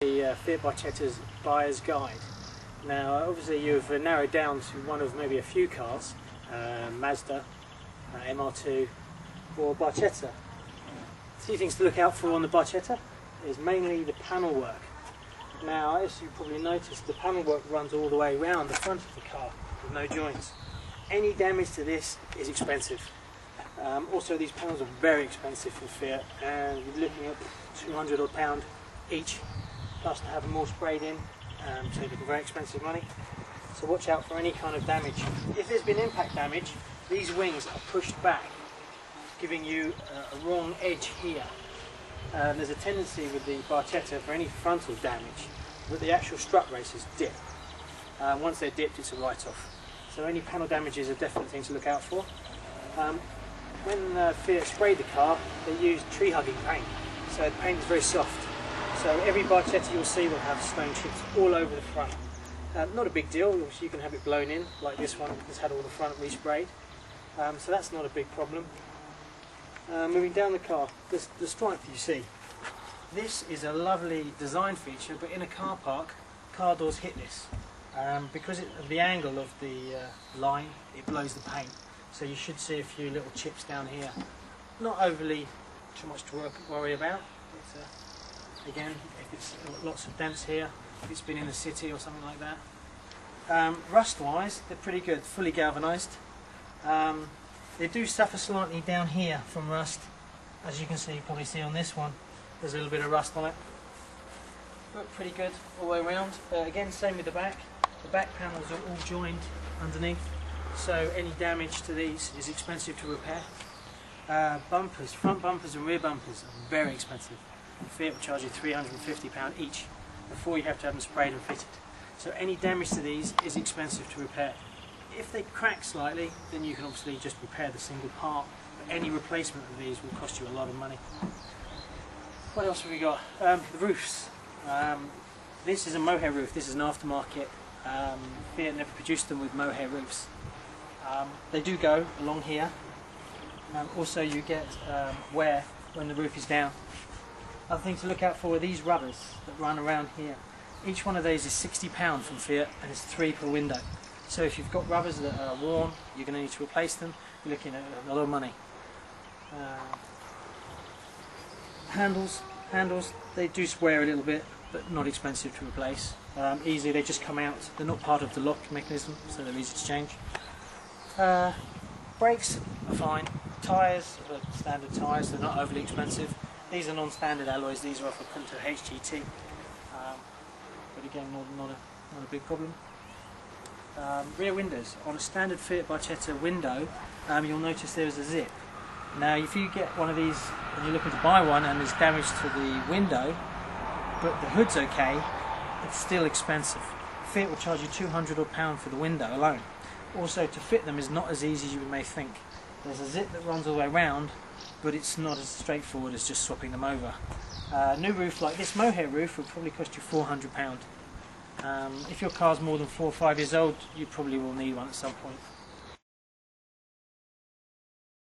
The Fiat Barchetta's buyer's guide. Now obviously you've narrowed down to one of maybe a few cars, Mazda, MR2 or Barchetta. A few things to look out for on the Barchetta is mainly the panel work. Now as you probably noticed, the panel work runs all the way around the front of the car with no joints. Any damage to this is expensive. Also these panels are very expensive for Fiat, and you're looking at £200 odd each. Plus to have them all sprayed in, so they're very expensive money. So watch out for any kind of damage. If there's been impact damage, these wings are pushed back, giving you a wrong edge here. There's a tendency with the Barchetta for any frontal damage that the actual strut races dip. Once they're dipped, it's a write-off. So any panel damages are definite things to look out for. When Fiat sprayed the car, they used tree-hugging paint, so the paint is very soft. So every Barchetta you'll see will have stone chips all over the front. Not a big deal, obviously you can have it blown in, like this one that's had all the front resprayed. So that's not a big problem. Moving down the car, the stripe you see. This is a lovely design feature, but in a car park, car doors hit this. Because of the angle of the line, it blows the paint. So you should see a few little chips down here. Not overly too much to worry about. Again, if it's lots of dents here, if it's been in the city or something like that. Rust-wise, they're pretty good, fully galvanised. They do suffer slightly down here from rust. As you can see, you probably see on this one, there's a little bit of rust on it. But pretty good all the way around. Again, same with the back. The back panels are all joined underneath, so any damage to these is expensive to repair. Bumpers, front bumpers and rear bumpers are very expensive. Fiat will charge you £350 each before you have to have them sprayed and fitted. So any damage to these is expensive to repair. If they crack slightly, then you can obviously just repair the single part, but any replacement of these will cost you a lot of money. What else have we got? The roofs. This is a mohair roof, this is an aftermarket. Fiat never produced them with mohair roofs. They do go along here. Also you get wear when the roof is down. Other thing to look out for are these rubbers that run around here. Each one of these is £60 from Fiat, and it's 3 per window. So if you've got rubbers that are worn, you're going to need to replace them. You're looking at a lot of money. Handles, they do wear a little bit, but not expensive to replace. Easily, they just come out. They're not part of the lock mechanism, so they're easy to change. Brakes are fine. Tyres are standard tyres, they're not overly expensive. These are non-standard alloys, these are off a Punto HGT, but again not a big problem. Rear windows. On a standard Fiat Barchetta window, you'll notice there's a zip. Now if you get one of these and you're looking to buy one and there's damage to the window, but the hood's okay, it's still expensive. Fiat will charge you £200 odd for the window alone. Also, to fit them is not as easy as you may think. There's a zip that runs all the way around, but it's not as straightforward as just swapping them over. New roof like this mohair roof will probably cost you £400. If your car's more than 4 or 5 years old, you probably will need one at some point.